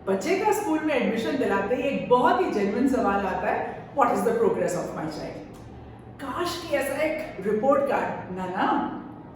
बच्चे का स्कूल में एडमिशन दिलाते ही एक बहुत ही जेन्युइन सवाल आता है, what is the progress of my child. काश कि ऐसा एक रिपोर्ट कार्ड ना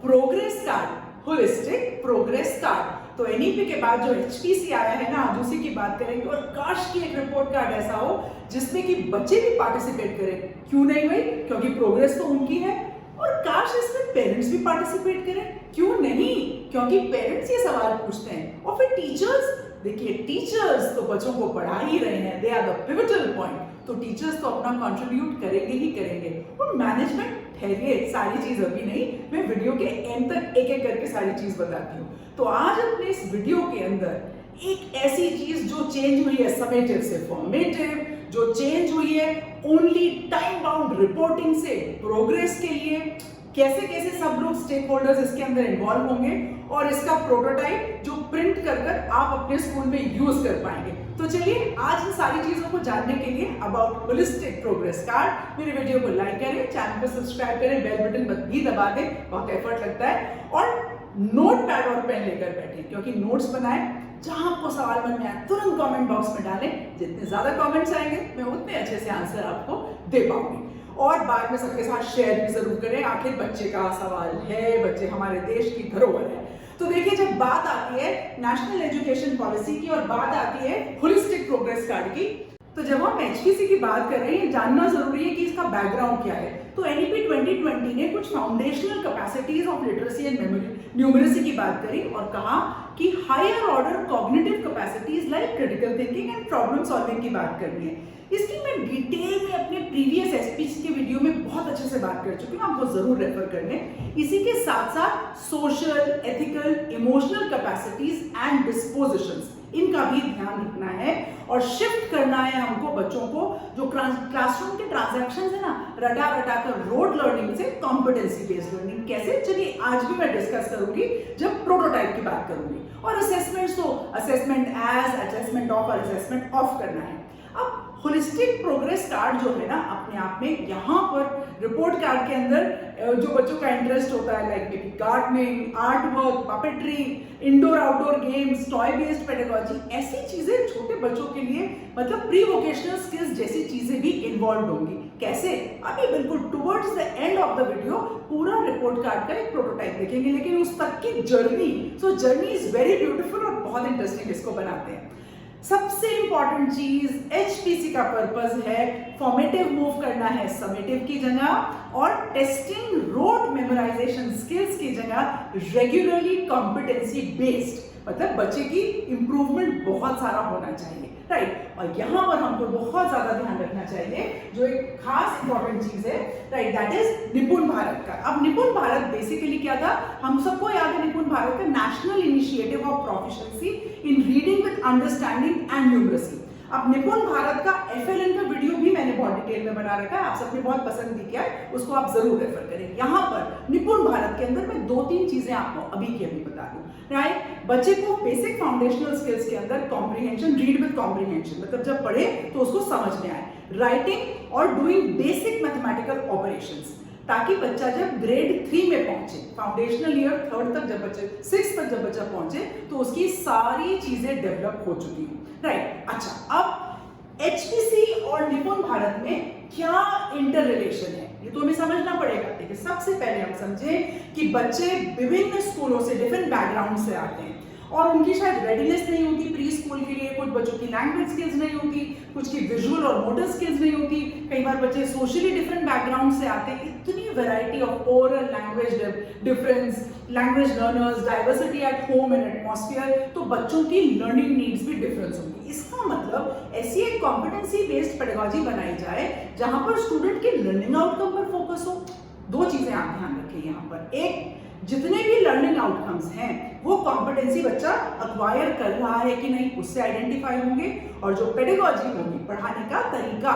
progress card, holistic progress card. तो एनईपी के बाद जो एचपीसी आया है ना, आज उसी की बात करेंगे। और काश की एक रिपोर्ट कार्ड ऐसा हो जिसमें कि बच्चे भी पार्टिसिपेट करें। क्यों नहीं भाई? क्योंकि प्रोग्रेस तो उनकी है। और काश इसमें पेरेंट्स भी पार्टिसिपेट करें। क्यों नहीं? क्योंकि पेरेंट्स ये सवाल पूछते हैं। और फिर टीचर्स, देखिए टीचर्स तो बच्चों को पढ़ा ही रहे हैं, they are the pivotal point. तो टीचर्स तो अपना कंट्रीब्यूट करेंगे ही करेंगे। और मैनेजमेंट, ठहरिए, सारी चीज अभी नहीं, मैं वीडियो के एंड तक एक एक करके सारी चीज बताती हूँ। तो आज अपने इस वीडियो के अंदर एक ऐसी चीज जो चेंज हुई है समेटिव से फॉर्मेटिव, जो चेंज हुई है ओनली टाइम बाउंड रिपोर्टिंग से प्रोग्रेस के लिए, कैसे कैसे सब लोग स्टेक होल्डर्स इसके अंदर इन्वॉल्व होंगे और इसका प्रोटोटाइप जो प्रिंट कर आप अपने स्कूल में यूज कर पाएंगे। तो चलिए आज इन सारी चीजों को जानने के लिए अबाउट होलिस्टिक प्रोग्रेस कार्ड मेरे वीडियो को लाइक करें, चैनल को सब्सक्राइब करें, बेल बटन भी दबा दें, बहुत एफर्ट लगता है। और नोट पैड और पेन लेकर बैठे, क्योंकि नोट्स बनाए, जहां आपको सवाल मन में आए तुरंत कमेंट बॉक्स में डालें। जितने ज्यादा कमेंट्स आएंगे मैं उतने अच्छे से आंसर आपको दे पाऊंगी। और बाद में सबके साथ शेयर भी जरूर करें, आखिर बच्चे का सवाल है, बच्चे हमारे देश की धरोहर है। तो देखिए, जब बात आती है नेशनल एजुकेशन पॉलिसी की और बात आती है होलिस्टिक प्रोग्रेस कार्ड की, तो जब हम एचपीसी की बात कर रहे हैं, जानना जरूरी है कि इसका बैकग्राउंड क्या है। तो एनईपी 2020 ने कुछ foundational capacities of literacy and numeracy की बात करी और कहा कि higher order cognitive capacities like critical thinking and problem solving की बात करनी है। इसकी मैं डिटेल में अपने प्रीवियस एचपीसी के वीडियो में बहुत अच्छे से बात कर चुकी हूँ, आपको जरूर रेफर कर लें। इसी के साथ साथ social, ethical, emotional capacities and dispositions, इनका भी ध्यान रखना है और शिफ्ट करना है हमको बच्चों को। जो क्लासरूम के ट्रांजैक्शंस है ना, रटा कर रोड लर्निंग से कॉम्पिटेंसी बेस्ड लर्निंग कैसे, चलिए आज भी मैं डिस्कस करूंगी जब प्रोटोटाइप की बात करूंगी। और असेसमेंट, तो असेसमेंट एज, असेसमेंट ऑफ और असेसमेंट ऑफ करना है। अब होलिस्टिक प्रोग्रेस कार्ड जो है ना, अपने आप में यहाँ पर रिपोर्ट कार्ड के अंदर जो बच्चों का इंटरेस्ट होता है, like maybe gardening, art work, puppetry, indoor outdoor games, toy based pedagogy, ऐसी चीजें छोटे बच्चों के लिए, मतलब प्री वोकेशनल स्किल्स जैसी चीजें भी इन्वॉल्व होंगी। कैसे? अभी बिल्कुल towards the end of the video पूरा रिपोर्ट कार्ड का एक प्रोटोटाइप देखेंगे, लेकिन उस तक की journey, so journey is very beautiful और बहुत इंटरेस्टिंग इसको बनाते हैं। सबसे इंपॉर्टेंट चीज एचपीसी का पर्पस है फॉर्मेटिव मूव करना है समेटिव की जगह, और टेस्टिंग रोड मेमोराइजेशन स्किल्स की जगह रेगुलरली कॉम्पिटेंसी बेस्ड, मतलब बच्चे की इंप्रूवमेंट बहुत सारा होना चाहिए, राइट। और यहाँ पर हमको बहुत ज्यादा ध्यान रखना चाहिए, जो एक खास इंपॉर्टेंट चीज है, राइट, दैट इज निपुण भारत का। अब निपुण भारत बेसिकली क्या था, हम सबको याद है, निपुण भारत का national initiative of proficiency in reading with understanding and numeracy. अब निपुण भारत का एफएलएन का वीडियो भी मैंने बहुत डिटेल में बना रखा है, आप सबने बहुत पसंद भी किया है, उसको आप जरूर रेफर करें। यहाँ पर निपुण भारत के अंदर मैं 2-3 चीजें आपको अभी की अभी बता दूं, राइट। बच्चे को बेसिक फाउंडेशनल स्किल्स के अंदर कॉम्प्रिहेंशन, रीड विद कॉम्प्रिहेंशन, मतलब जब पढ़े तो उसको समझ में आए, राइटिंग और डूइंग बेसिक मैथमेटिकल ऑपरेशंस, ताकि बच्चा जब ग्रेड 3 में पहुंचे, फाउंडेशनल ईयर 3rd तक जब बच्चे 6th तक जब बच्चा पहुंचे, तो उसकी सारी चीजें डेवलप हो चुकी हैं, राइट। अच्छा, अब एचपीसी और निपुण भारत में क्या इंटर रिलेशन है, ये तो हमें समझना पड़ेगा। देखिए, सबसे पहले हम समझें कि बच्चे विभिन्न स्कूलों से, डिफरेंट बैकग्राउंड से आते हैं और उनकी शायद रेडीनेस नहीं होती प्री स्कूल के लिए। कुछ बच्चों की लैंग्वेज स्किल्स नहीं होती, कुछ की विजुअल और मोटर स्किल्स नहीं होती, कई बार बच्चे सोशली डिफरेंट बैकग्राउंड से आते हैं। इतनी variety of oral language difference, language learners, diversity at home and atmosphere, तो बच्चों की लर्निंग नीड्स भी डिफरेंस होंगी। इसका मतलब ऐसी एक कॉम्पिटेंसी बेस्ड पेडागॉजी बनाई जाए जहां पर स्टूडेंट के लर्निंग आउटकम पर फोकस हो। 2 चीजें आप ध्यान रखें यहाँ पर, एक, जितने भी लर्निंग आउटकम्स हैं वो कॉम्पिटेंसी बच्चा अक्वायर कर रहा है कि नहीं, उससे आइडेंटिफाई होंगे, और जो पेडागॉजी होगी, पढ़ाने का तरीका,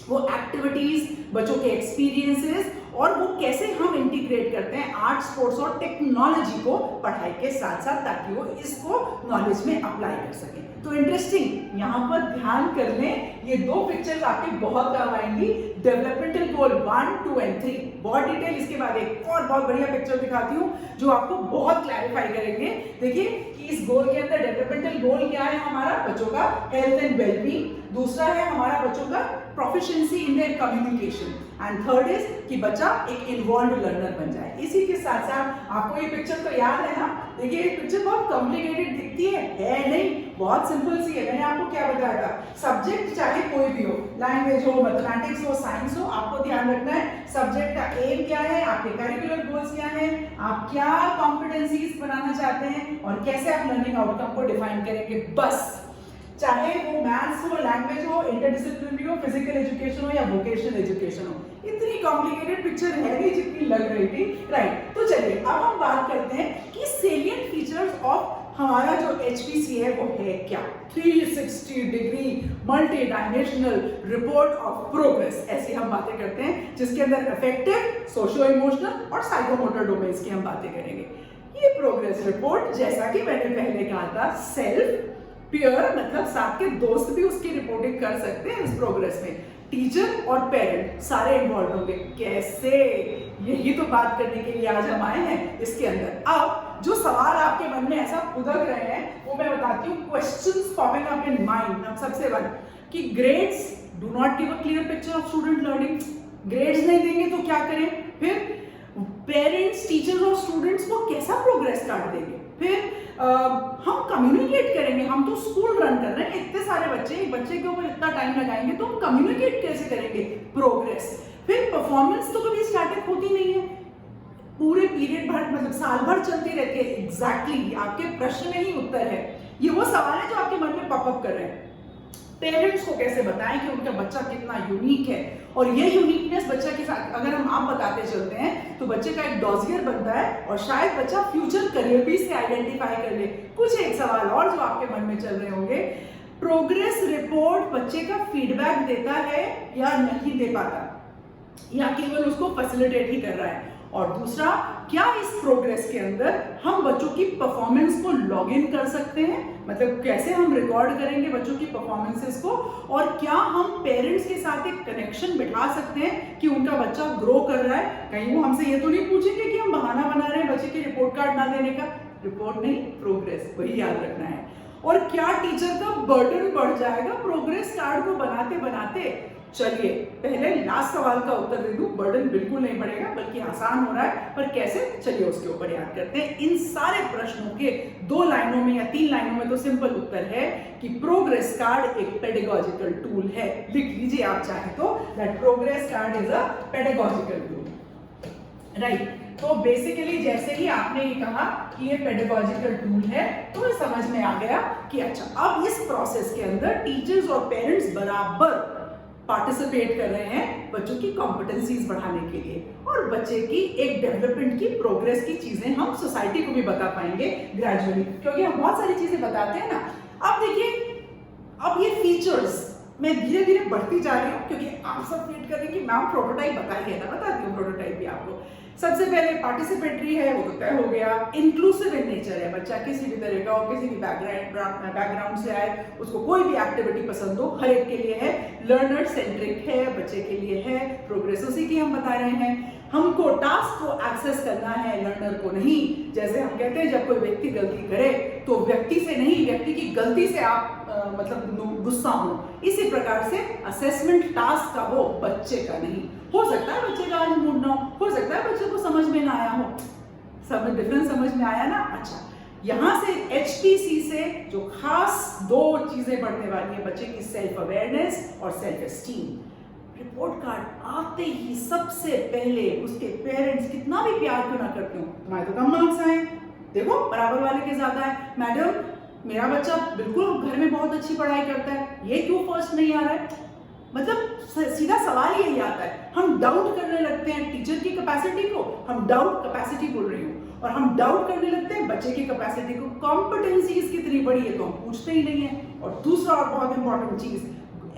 वो एक्टिविटीज, बच्चों के एक्सपीरियंसेस और वो कैसे हम इंटीग्रेट करते हैं आर्ट, स्पोर्ट्स और टेक्नोलॉजी को पढ़ाई के साथ साथ, ताकि वो इसको नॉलेज में अप्लाई कर सकें। तो इंटरेस्टिंग, यहाँ पर ध्यान कर लें, ये दो पिक्चर्स आपके बहुत काम आएंगी। डेवलपमेंटल गोल 1, 2 एंड 3, बहुत डिटेल। इसके बाद एक और बहुत बढ़िया पिक्चर दिखाती हूँ जो आपको बहुत क्लैरिफाई करेंगे। देखिए कि इस गोल के अंदर डेवलपमेंटल गोल क्या है हमारा बच्चों का, हेल्थ एंड वेलबींग। दूसरा है हमारा बच्चों का proficiency in their communication, and third is कि बच्चा एक इन्वॉल्व लर्नर बन जाए। इसी के साथ साथ आपको ये पिक्चर तो याद है ना। देखिए ये पिक्चर बहुत कॉम्प्लिकेटेड दिखती है नहीं, बहुत सिंपल सी है। मैंने आपको क्या बताया था, सब्जेक्ट चाहे कोई भी हो, लैंग्वेज हो, मैथमेटिक्स हो, साइंस हो, आपको ध्यान रखना है सब्जेक्ट का एम क्या है, आपके करिकुलर गोल्स क्या है, आप क्या कॉम्पिटेंसीज बनाना चाहते हैं और कैसे आप लर्निंग आउटकम को डिफाइन करेंगे। बस, चाहे वो मैथ्स हो, लैंग्वेज हो, इंटरडिसिप्लिनरी हो, फिजिकल एजुकेशन हो या वोकेशनल एजुकेशन हो। इतनी कॉम्प्लिकेटेड पिक्चर है नहीं जितनी लग रही थी, राइट। तो चलिए अब हम बात करते हैं कि सेलिएंट फीचर्स ऑफ हमारा जो HPC है वो है क्या। 360 degree multi dimensional report of progress, ऐसी हम बातें करते हैं, जिसके अंदर अफेक्टिव, सोशो इमोशनल और साइकोमोटर डोमेन्स की हम बातें करेंगे। ये प्रोग्रेस रिपोर्ट, जैसा कि मैंने पहले कहा था, सेल्फ, पीयर मतलब साथ के दोस्त भी उसकी रिपोर्टिंग कर सकते हैं इस प्रोग्रेस में। टीचर और पेरेंट सारे इन्वॉल्व होंगे। कैसे, यही तो बात करने के लिए आज हम आए हैं इसके अंदर। अब जो सवाल आपके मन में ऐसा उदक रहे हैं वो मैं बताती हूँ। Questions forming up in mind. अब सबसे वन कि grades do not give a clear picture of student learning. Grades नहीं देंगे तो क्या करें? फिर पेरेंट्स, टीचर्स और स्टूडेंट्स को कैसा प्रोग्रेस कार्ड देंगे? फिर हम कम्युनिकेट करेंगे। हम तो स्कूल रन कर रहे हैं, इतने सारे बच्चे, एक बच्चे के ऊपर इतना टाइम लगाएंगे तो हम कम्युनिकेट कैसे करेंगे प्रोग्रेस? फिर परफॉर्मेंस तो कभी स्टैटिक होती नहीं है, पूरे पीरियड भर मतलब साल भर चलती रहती है। एग्जैक्टली, आपके प्रश्न में ही उत्तर है। ये वो सवाल है जो आपके मन में पॉपअप कर रहे हैं। पेरेंट्स को कैसे बताएं कि उनका बच्चा कितना यूनिक है, और ये यूनिकनेस बच्चा के साथ अगर हम आप बताते चलते हैं तो बच्चे का एक डॉजियर बनता है और शायद बच्चा फ्यूचर करियर भी से आइडेंटिफाई कर ले। कुछ एक सवाल और जो आपके मन में चल रहे होंगे, प्रोग्रेस रिपोर्ट बच्चे का फीडबैक देता है या नहीं दे पाता, या केवल उसको फैसिलिटेट ही कर रहा है? और दूसरा, क्या इस प्रोग्रेस के अंदर हम बच्चों की परफॉर्मेंस को लॉग इन कर सकते हैं? मतलब कैसे हम रिकॉर्ड करेंगे बच्चों की परफॉर्मेंसेस को, और क्या हम पेरेंट्स के साथ एक कनेक्शन बिठा सकते हैं कि उनका बच्चा ग्रो कर रहा है? कहीं वो हमसे ये तो नहीं पूछेंगे कि हम बहाना बना रहे हैं बच्चे की रिपोर्ट कार्ड ना देने का। रिपोर्ट नहीं, प्रोग्रेस, वही याद रखना है। और क्या टीचर का बर्डन बढ़ जाएगा प्रोग्रेस कार्ड को बनाते बनाते? चलिए पहले लास्ट सवाल का उत्तर दे दूं। बर्डन बिल्कुल नहीं बढ़ेगा, बल्कि आसान हो रहा है, पर कैसे, चलिए उसके ऊपर याद करते हैं। इन सारे प्रश्नों के 2 लाइनों में या 3 लाइनों में तो सिंपल उत्तर है कि प्रोग्रेस कार्ड एक पेडागोजिकल टूल है। लिख लीजिए आप चाहे तो, that progress card is a pedagogical tool, right. तो बेसिकली जैसे ही आपने ये कहा कि ये पेडागोजिकल टूल है, तो ये समझ में आ गया कि अच्छा अब इस प्रोसेस के अंदर टीचर्स और पेरेंट्स बराबर पार्टिसिपेट कर रहे हैं बच्चों की कॉम्पिटेंसीज बढ़ाने के लिए, और बच्चे की एक डेवलपमेंट की, प्रोग्रेस की चीजें हम सोसाइटी को भी बता पाएंगे ग्रेजुअली, क्योंकि हम बहुत सारी चीजें बताते हैं ना। अब देखिए, अब ये फीचर्स मैं धीरे धीरे बढ़ती जा रही हूँ, क्योंकि आप सब वेट कर रहे हैं कि मैम प्रोटोटाइप बताइए ना। बताती हूँ प्रोटोटाइप भी आपको। सबसे पहले पार्टिसिपेटरी है, वो तो तय हो गया। इंक्लूसिव इन नेचर है, बच्चा किसी भी तरह का हो, किसी भी बैकग्राउंड से आए, उसको कोई भी एक्टिविटी पसंद हो, हर एक के लिए है। लर्नर सेंट्रिक है, बच्चे के लिए है। प्रोग्रेस उसी की हम बता रहे हैं। हमको टास्क को एक्सेस करना है, लर्नर को नहीं। जैसे हम कहते हैं जब कोई व्यक्ति गलती करे तो व्यक्ति से नहीं, व्यक्ति की गलती से आप मतलब गुस्सा हो। इसी प्रकार से असेसमेंट टास्क का हो, बच्चे का नहीं। हो सकता है बच्चे का आज मूड ना हो सकता है बच्चे को समझ में ना आया हो। सब डिफरेंस समझ में आया ना? अच्छा, यहाँ से HPC से जो खास 2 चीजें बढ़ने वाली है बच्चे की, सेल्फ अवेयरनेस और सेल्फ एस्टीम। रिपोर्ट कार्ड आते ही सबसे पहले उसके पेरेंट्स कितना भी प्यार क्यों ना करते हो, तुम्हारे तो कम मार्क्स आए, देखो बराबर वाले के ज्यादा है, मैडम मेरा बच्चा बिल्कुल घर में बहुत अच्छी पढ़ाई करता है, ये क्यों फर्स्ट नहीं आ रहा है? मतलब सीधा सवाल यही आता है। हम डाउट करने लगते हैं टीचर की कैपेसिटी को, हम डाउट कैपेसिटी बोल रही हूँ, और हम डाउट करने लगते हैं बच्चे की कैपेसिटी को। कॉम्पिटेंसीज कितनी बड़ी है तो हम पूछते ही नहीं है। और दूसरा और बहुत इंपॉर्टेंट चीज,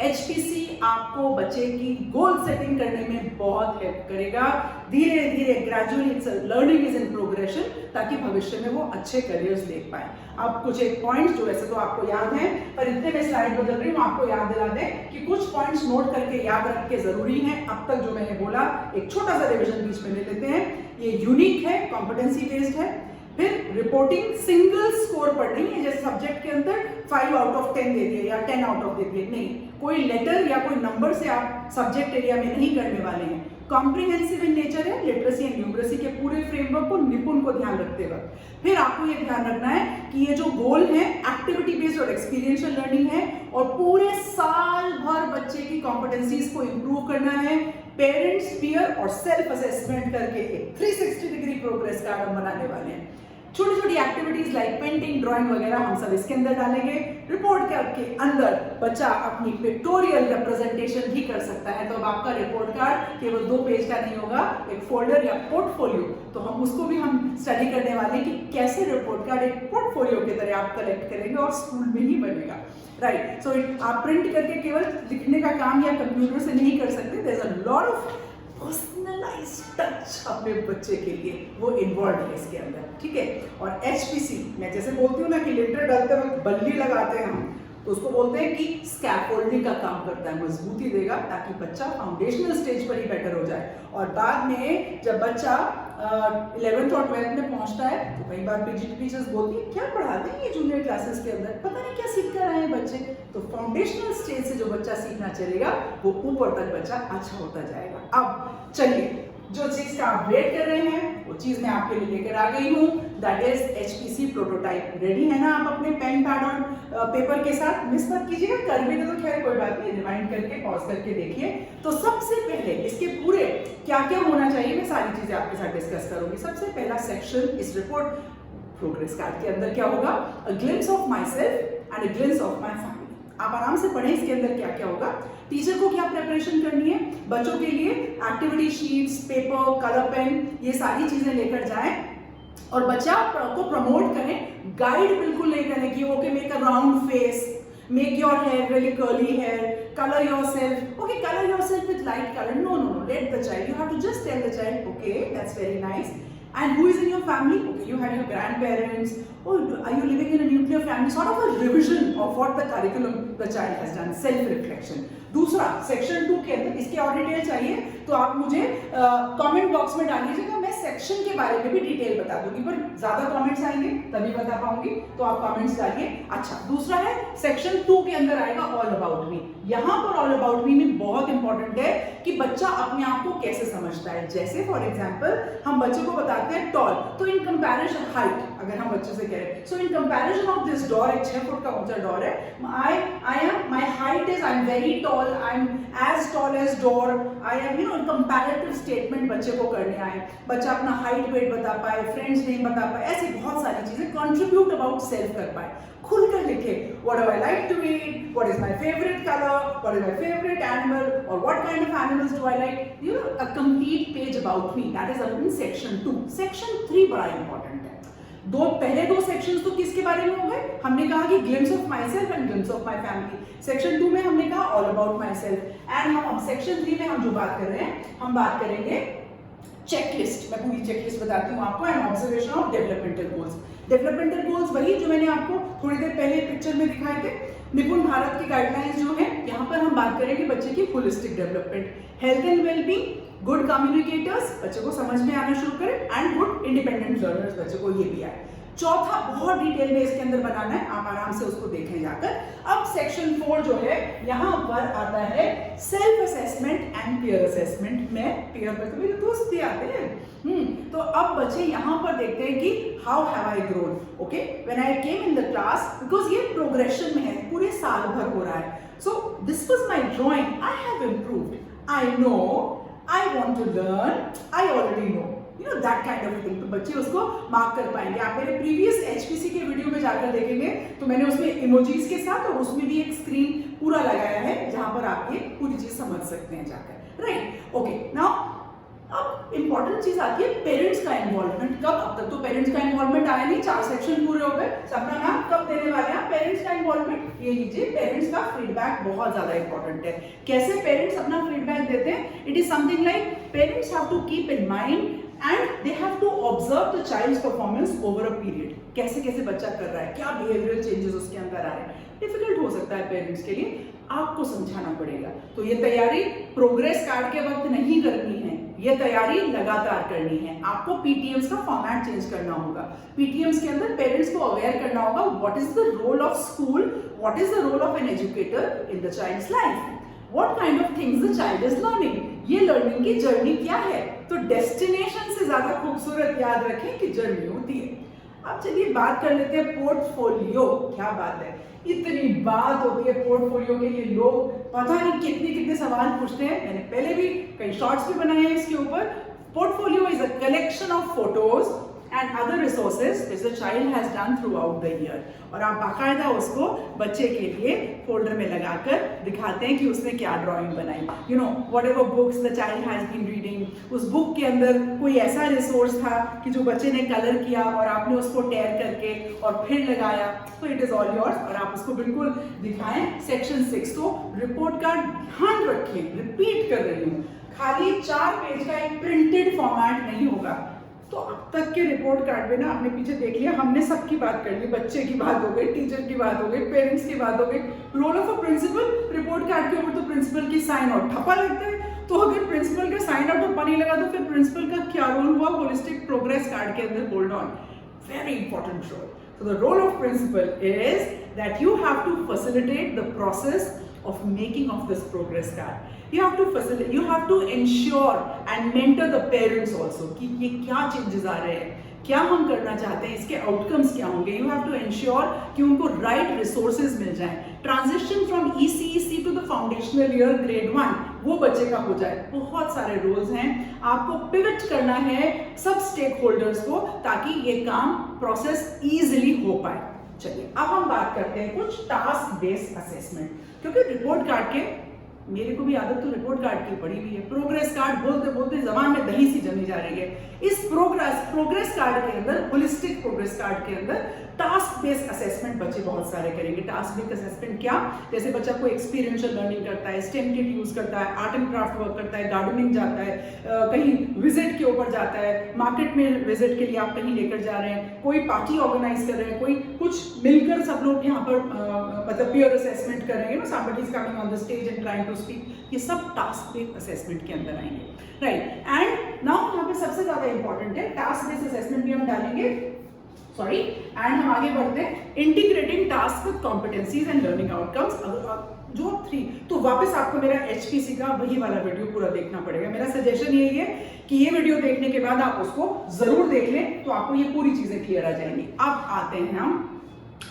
HPC आपको बच्चे की गोल सेटिंग करने में बहुत हेल्प करेगा। धीरे धीरे gradually learning is in progression, ताकि भविष्य में वो अच्छे करियर्स देख पाए। अब कुछ एक पॉइंट्स जो वैसे तो आपको याद हैं, पर इतने में स्लाइड बदल रही हूँ, आपको याद दिला दें कि कुछ पॉइंट्स नोट करके याद रख के जरूरी है। अब तक जो मैंने बोला एक छोटा सा रिविजन बीच में ले लेते हैं। ये यूनिक है, कॉम्पिटेंसी बेस्ड है। फिर रिपोर्टिंग सिंगल स्कोर पर नहीं है, जैसे सब्जेक्ट के अंदर 5 आउट ऑफ 10 दे दिए या 10 आउट ऑफ दे दिए, नहीं, कोई लेटर या कोई नंबर से आप सब्जेक्ट एरिया में नहीं करने वाले हैं। कॉम्प्रिहेंसिव इन नेचर है, लिटरेसी एंड न्यूमरेसी के पूरे फ्रेमवर्क को, निपुण को ध्यान रखते वक्त। फिर आपको ये ध्यान रखना है कि ये जो गोल है एक्टिविटी बेस्ड और एक्सपीरियंशियल लर्निंग है, और पूरे साल भर बच्चे की कॉम्पिटेंसीज को इंप्रूव करना है। पेरेंट्स, पीयर और सेल्फ असेसमेंट करके एक 360 डिग्री प्रोग्रेस कार्ड हम बनाने वाले हैं। छोटी छोटी एक्टिविटीज लाइक पेंटिंग, ड्राइंग वगैरह हम सब इसके अंदर डालेंगे। रिपोर्ट कार्ड के अंदर बच्चा अपनी पिक्टोरियल रिप्रेजेंटेशन भी कर सकता है। तो अब आपका रिपोर्ट कार्ड केवल 2 पेज का नहीं होगा, एक फोल्डर या पोर्टफोलियो, तो हम उसको भी हम स्टडी करने वाले हैं कि कैसे रिपोर्ट कार्ड एक पोर्टफोलियो की तरह आप कलेक्ट करेंगे और स्कूल में ही बनेगा। राइट, सो आप प्रिंट करके केवल लिखने का काम या कंप्यूटर से नहीं कर सकते। There is a lot of personalised touch अपने बच्चे के लिए, वो इन्वॉल्व है इसके अंदर, ठीक है। और HPC, मैं जैसे बोलती हूँ ना कि लिंटर डालते वक्त बल्ली लगाते हैं हम, तो उसको बोलते हैं कि स्कैफोल्डिंग का काम करता है, मजबूती देगा ताकि बच्चा फाउंडेशनल स्टेज पर ही बेटर हो जाए। और बाद में जब बच्चा 11th और 12th में पहुंचता है तो कई बार PGT टीचर्स बोलती है क्या पढ़ाते हैं ये जूनियर क्लासेस के अंदर, पता नहीं क्या सीख कर आए हैं बच्चे। तो फाउंडेशनल स्टेज से जो बच्चा सीखना चलेगा वो ऊपर तक बच्चा अच्छा होता जाएगा। अब चलिए, जो चीज का आप वेट कर रहे हैं वो चीज मैं आपके लिए लेकर आ गई हूँ, that is HPC prototype. Ready है ना आप अपने पेन, पैड और पेपर के साथ? मिस मत कीजिएगा, कर भी तो खैर कोई बात नहीं, रिवाइंड करके पॉज करके देखिए। तो सबसे पहले इसके पूरे क्या क्या होना चाहिए, मैं सारी चीजें आपके साथ डिस्कस करूंगी। सबसे पहला सेक्शन इस रिपोर्ट प्रोग्रेस कार्ड के अंदर क्या होगा, a glimpse of my self and a glimpse of my family. आप आराम से पढ़ें, इसके अंदर क्या क्या होगा, टीचर को क्या प्रिपरेशन करनी है, बच्चों के लिए activity sheets, paper, colour pen, ये सारी चीजें लेकर जाएं और बच्चा को प्रमोट करें। गाइड बिल्कुल नहीं करें कि okay make a round face, make your hair really curly hair, color yourself, okay, color yourself with light color, no, let the child, you have to just tell the child, okay, that's very nice. And who is in your family? Okay, you had your grandparents, or are you living in a nuclear family? Sort of a revision of what the curriculum the child has done, self-reflection. दूसरा section 2 के अंदर इसके और detail चाहिए तो आप मुझे comment box में डालिएगा, मैं सेक्शन के बारे में भी डिटेल बता दूंगी, पर ज्यादा कमेंट्स आएंगे तभी बता पाऊंगी, तो आप कमेंट्स डालिए। अच्छा, दूसरा है सेक्शन 2 के अंदर आएगा ऑल अबाउट मी। यहाँ पर ऑल अबाउट मी में बहुत इंपॉर्टेंट है कि बच्चा अपने आप को कैसे समझता है। जैसे फॉर एग्जाम्पल हम बच्चे को बताते हैं टॉल, तो इन कंपैरिजन हाइट अगर हम बच्चे से कहें, so in comparison of this door, एक 6 फुट का ऊंचा डोर है, my height is, I am very tall, I am as tall as door, I am, you know, comparative statement बच्चे को करने आए, बच्चा अपना हाइट वेट बता पाए, फ्रेंड्स नेम बता पाए, ऐसी बहुत सारी चीजें कंट्रीब्यूट अबाउट सेल्फ कर पाए, खुलकर लिखे। What do I like to eat? What is my favorite color? What is my favorite animal? Or what kind of animals do I like? You know, a complete page about me. That is in section 2. Section 3 बड़ा important है। पहले दो sections तो किसके बारे में हो गए, हमने कहा कि glimpse of my self and glimpse of my family. Section 2 में हमने कहा all about my self, and हम सेक्शन 3 में हम जो बात कर रहे हैं, हम बात करेंगे चेकलिस्ट। मैं पूरी चेकलिस्ट बताती हूँ आपको, and observation of developmental goals. Developmental goals वही जो मैंने आपको थोड़ी देर पहले पिक्चर में दिखाए थे। निपुण भारत की गाइडलाइंस जो है, यहाँ पर हम बात करेंगे बच्चे की holistic development, health and wellbeing, good communicators, बच्चे को समझ में आना शुरू करें, एंड गुड इंडिपेंडेंट लर्नर्स, बच्चे को ये भी आए। चौथा बहुत डिटेल में इसके अंदर बनाना है, आप आराम से उसको देखें जाकर। अब सेक्शन 4 जो है, यहाँ पर आता है self assessment and peer assessment. में पीयर में तो मेरे दोस्त भी आते हैं। तो अब बच्चे यहाँ पर देखते हैं कि how have I grown, okay, when I came in the class, because ये प्रोग्रेशन में है, पूरे साल भर हो रहा है। So this was my drawing, I have improved, I know, I want to learn, I already know, you know, that kind of thing. तो बच्चे उसको मार्क कर पाएंगे। आप मेरे प्रीवियस HPC के वीडियो में जाकर देखेंगे तो मैंने उसमें इमोजीज के साथ और उसमें भी एक स्क्रीन पूरा लगाया है जहां पर आप ये पूरी चीज समझ सकते हैं जाकर, राइट। ओके, नाउ अब इंपॉर्टेंट चीज आती है पेरेंट्स का इन्वॉल्वमेंट। कब? अब तक तो पेरेंट्स का इन्वॉल्वमेंट आया नहीं, 4 सेक्शन पूरे हो गए, सबका नाम कब देने वाले हैं? पेरेंट्स का इन्वॉल्वमेंट। ये लीजिए, पेरेंट्स का फीडबैक बहुत ज्यादा इंपॉर्टेंट है। कैसे पेरेंट्स अपना फीडबैक देते हैं? It is something like parents have to keep in mind and they have to observe the child's performance over a period. कैसे कैसे बच्चा कर रहा है, क्या बिहेवियरल चेंजेस उसके अंदर आ रहे हैं। डिफिकल्ट हो सकता है पेरेंट्स के लिए, आपको समझाना पड़ेगा। तो ये तैयारी प्रोग्रेस कार्ड के वक्त नहीं करनी है, ये तैयारी लगातार करनी है। आपको पीटीएम्स का फॉर्मेट चेंज करना होगा। पीटीएम्स के अंदर पेरेंट्स को अवेयर करना होगा what is the role of school, what is the role of an educator in the child's life, what kind of things the child is learning, ये learning की journey क्या है। तो डेस्टिनेशन से ज्यादा खूबसूरत याद रखें कि जर्नी होती है। अब चलिए बात कर लेते हैं पोर्टफोलियो। क्या बात है, इतनी बात होती है पोर्टफोलियो के लिए, लोग पता नहीं कितने कितने सवाल पूछते हैं। मैंने पहले भी कई शॉर्ट्स भी बनाए हैं इसके ऊपर। Portfolio is a collection of photos and other resources which the child has done throughout the year। और आप बाकायदा उसको बच्चे के लिए फोल्डर में लगाकर दिखाते हैं कि उसने क्या ड्राइंग बनाई। You know whatever books the child has been reading, उस बुक के अंदर कोई ऐसा रिसोर्स था कि जो बच्चे ने कलर किया और आपने उसको टेयर करके और फिर लगाया, तो इट इज ऑल योर्स और आप उसको बिल्कुल दिखाएं। सेक्शन 6 तो रिपोर्ट कार्ड ध्यान रखें, रिपीट कर रही हूँ, खाली 4 पेज का एक प्रिंटेड फॉर्मेट नहीं होगा। तो अब तक के रिपोर्ट कार्ड में ना आपने पीछे देख लिया, हमने सबकी बात कर ली, बच्चे की बात हो गई, टीचर की बात हो गई, पेरेंट्स की बात हो गई, role of a principal. Report card के ऊपर तो प्रिंसिपल की साइन और ठप्पा लगते हैं, तो अगर प्रिंसिपल का साइन और ठप्पा नहीं लगा तो फिर प्रिंसिपल का क्या रोल हुआ होलिस्टिक प्रोग्रेस कार्ड के अंदर? Hold on, very important role. So the role of principal is that you have to facilitate the process of making of this progress card. You have to facilitate, you have to ensure and mentor the parents also कि ये क्या changes आ रहे हैं, क्या हम करना चाहते हैं, इसके आउटकम्स क्या होंगे। यू हैव टू इंश्योर कि उनको राइट रिसोर्सेज मिल जाए। Transition from ECEC to the foundational year grade 1 वो बच्चे का हो जाए। बहुत सारे रोल्स हैं, आपको पिवट करना है सब स्टेक होल्डर्स को ताकि ये काम प्रोसेस इजीली हो पाए। चलिए अब हम बात करते हैं कुछ टास्क बेस्ड असेसमेंट, क्योंकि रिपोर्ट कार्ड के, मेरे को भी आदत तो रिपोर्ट कार्ड की पड़ी हुई है, प्रोग्रेस कार्ड बोलते बोलते जबान में दही सी जमी जा रही है। इस प्रोग्रेस कार्ड के अंदर, होलिस्टिक प्रोग्रेस कार्ड के अंदर टास्क बेस्ड असेसमेंट बच्चे बहुत सारे करेंगे। टास्क बेस्ड असेसमेंट क्या? जैसे बच्चा कोई एक्सपीरियंशियल लर्निंग करता है, स्टेम किट यूज करता है, आर्ट एंड क्राफ्ट वर्क करता है, गार्डनिंग जाता है, कहीं विजिट के ऊपर जाता है, मार्केट में विजिट के लिए आप कहीं लेकर जा रहे हैं, कोई पार्टी ऑर्गेनाइज कर रहे हैं, कोई कुछ मिलकर सब लोग यहाँ पर मतलब पीयर असेसमेंट कर रहे हैं, somebody is coming on the stage and trying to speak, ये सब टास्क बेस्ड असेसमेंट के अंदर आएंगे, राइट। एंड नाउ यहाँ पे सबसे ज्यादा इंपॉर्टेंट है टास्क बेस्ड असेसमेंट भी हम डालेंगे, सॉरी, एंड हम आगे बढ़ते हैं integrating task with competencies and learning outcomes जो 3। तो वापस आपको मेरा HPC का वही वाला वीडियो पूरा देखना पड़ेगा। मेरा सजेशन यही है कि ये वीडियो देखने के बाद आप उसको जरूर देख लें, तो आपको ये पूरी चीजें क्लियर आ जाएंगी। अब आते हैं हम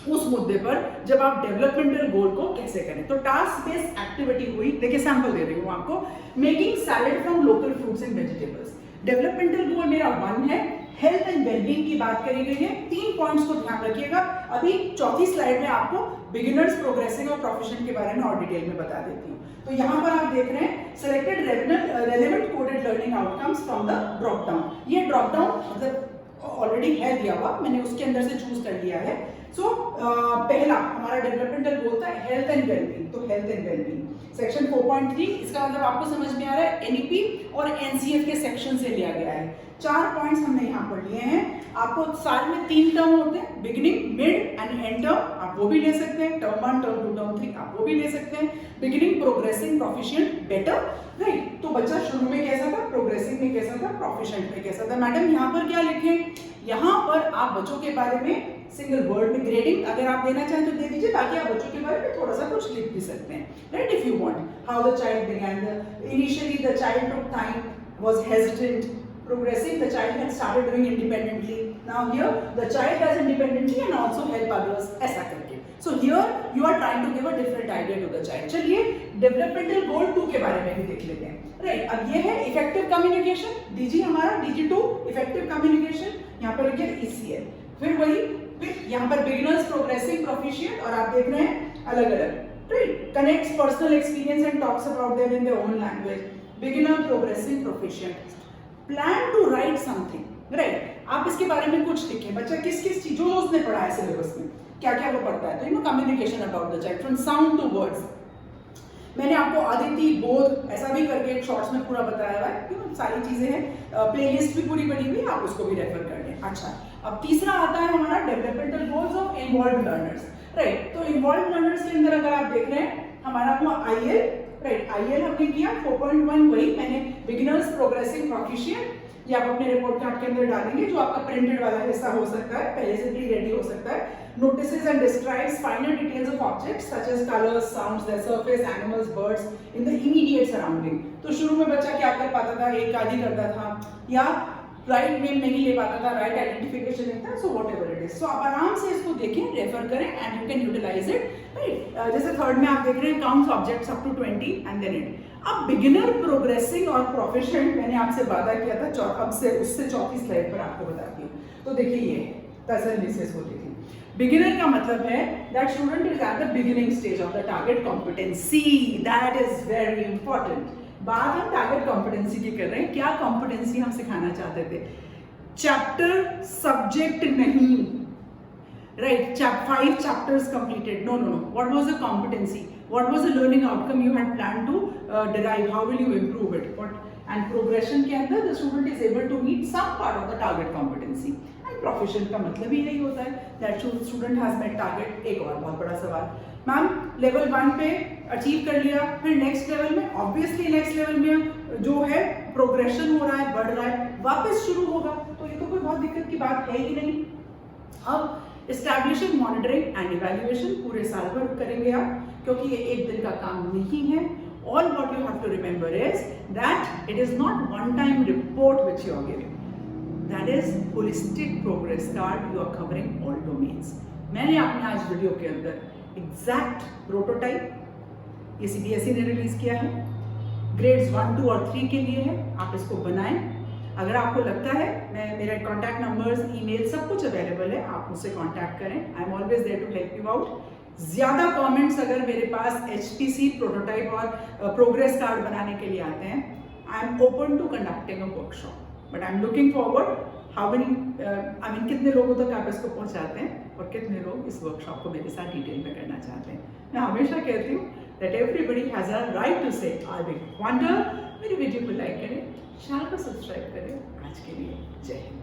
उस मुद्दे पर जब आप डेवलपमेंटल गोल को कैसे करें। तो टास्क बेस्ड एक्टिविटी हुई, देखिए सैंपल दे रही हूँ आपको, making salad from local fruits and vegetables. Developmental goal मेरा 1 है, हेल्थ एंड वेलबींग की बात करी गई है। 3 पॉइंट्स को ध्यान रखिएगा। अभी चौथी स्लाइड में आपको बिगिनर्स, प्रोग्रेसिंग और प्रोफिशिएंट के बारे में और डिटेल में बता देती हूँ। तो यहाँ पर आप देख रहे हैं selected relevant coded learning outcomes from the drop down. ये ड्रॉप डाउन मतलब ऑलरेडी है दिया हुआ, मैंने उसके अंदर से चूज कर लिया है। सो पहला हमारा डेवलपमेंटल गोल था हेल्थ एंड वेलबींग, तो हेल्थ एंड वेलबींग सेक्शन 4.3, इसका मतलब आपको समझ में आ रहा है NEP और NCF के सेक्शन से लिया गया है। 4 पॉइंट्स हमने यहाँ पर लिए हैं। आपको साल में 3 टर्म होते हैं, beginning, mid and and term, आप वो भी ले सकते हैं। टर्म 1, टर्म 2, टर्म 3 आप वो भी ले सकते हैं। Beginning, progressing, proficient, better, right. तो बच्चा शुरू में कैसा था, प्रोग्रेसिंग में कैसा था, प्रोफिशिएंट में कैसा था। मैडम यहाँ पर क्या लिखें? यहाँ पर आप बच्चों के बारे में सिंगल वर्ड में ग्रेडिंग अगर आप देना चाहें तो दे दीजिए, बाकी आप बच्चों के बारे में थोड़ा सा कुछ लिख भी सकते हैं, right, if you want. How the child began, initially the child took time, was hesitant, progressing the child had started doing independently, now here the child does independently and also help others, ऐसा करके। So here you are trying to give a different idea to the child। चलिए developmental गोल 2 के बारे में भी देख लेते हैं, राइट। अब ये है इफेक्टिव कम्युनिकेशन, DG हमारा DG2 इफेक्टिव कम्युनिकेशन, यहाँ पर लिखिए ECL। फिर वही, फिर यहाँ पर बिगिनर्स, प्रोग्रेसिंग, प्रोफिशिएंट, और आप देख रहे हैं अलग अलग, right. Connects personal experience and talks about them in their own language, beginner, progressing, proficient. Plan to write something, right, आप इसके बारे में कुछ लिखें, बच्चा किस किस चीज जो उसने पढ़ा है सिलेबस में, क्या क्या वो पढ़ता है, तो communication about the child from sound to words. मैंने आपको अदिति बोध ऐसा भी करके एक शॉर्ट्स में पूरा बताया हुआ है, सारी चीजें हैं, प्लेलिस्ट भी पूरी बनी हुई है, आप उसको भी रेफर कर लें। अच्छा, अब तीसरा आता है हमारा developmental goals of involve learners, right. तो इन्वॉल्व लर्नर्स के अंदर अगर आप देख रहे हैं हमारा हुआ आईएल, राइट, आईएल हमने किया 4.1, वही मैंने बिगिनर्स प्रोग्रेसिंग प्रोफिशिएंट, ये आप अपने रिपोर्ट कार्ड के अंदर डालेंगे, जो आपका प्रिंटेड वाला हिस्सा हो सकता है, पहले से प्री रेडी हो सकता है। Notices and describes finer details of objects such as colors, sounds, their surface, animals, birds in the immediate surrounding। तो शुरू में बच्चा क्या कर पाता था, एक आदि करता था, या राइट नेम नहीं ले पाता था, राइट आइडेंटिफिकेशन नहीं था, so whatever it is. So आप आराम से इसको देखें, रेफर करें and you can utilise it, right. जैसे थर्ड में आप देख रहे हैं counts objects up to 20 and then it. अब बिगिनर, प्रोग्रेसिंग और प्रोफिशिएंट मैंने आपसे वादा किया था, अब से उससे चौथी स्लाइड पर आपको बताती हूँ। तो देखिए ये तसल्ली होती थी। बिगिनर का मतलब है that student is at the beginning stage of the target competency, that is very important. बात हम टारगेट कॉम्पिटेंसी की कर रहे हैं, क्या कॉम्पिटेंसी हम सिखाना चाहते थे, चैप्टर सब्जेक्ट नहीं, right, 5 chapters completed, no, what was the competency, what was the learning outcome you had planned to derive, how will you improve it, and progression के अंदर the student is able to meet some part of the target competency, and proficient का मतलब ही यही होता है that student has met target। एक और बहुत बड़ा सवाल, मैम लेवल 1 पे अचीव कर लिया, फिर नेक्स्ट लेवल में ऑब्वियसली नेक्स्ट लेवल में जो है प्रोग्रेशन हो रहा है, बढ़ रहा है, वापस शुरू होगा, तो ये तो कोई बहुत दिक्कत की बात है ही नहीं। अब एस्टैब्लिशिंग मॉनिटरिंग एंड इवैल्यूएशन पूरे साल भर करेंगे आप, क्योंकि ये एक दिन का काम नहीं है। All what you have to remember is that it is not one-time report which you are giving. That is holistic progress card. You are covering all domains. मैंने अपने आज वीडियो के अंदर एग्जैक्ट प्रोटोटाइप ये CBSE ने release किया है, grades 1, 2 और 3 के लिए है, आप इसको बनाएं। अगर आपको लगता है, मेरे कॉन्टैक्ट नंबर्स, ईमेल सब कुछ अवेलेबल है, आप मुझसे कॉन्टैक्ट करें, I am always there to help you out. ज़्यादा कमेंट्स अगर मेरे पास HPC प्रोटोटाइप और प्रोग्रेस कार्ड बनाने के लिए आते हैं, I am open to conducting a workshop, but I am looking forward how many कितने लोगों तक आप इसको पहुंचाते हैं और कितने लोग इस वर्कशॉप को मेरे साथ डिटेल में करना चाहते हैं। मैं हमेशा कहती हूँ that everybody has a right to say I will wonder. मेरी वीडियो को लाइक करें, चैनल को सब्सक्राइब करें। आज के लिए जय हिंद।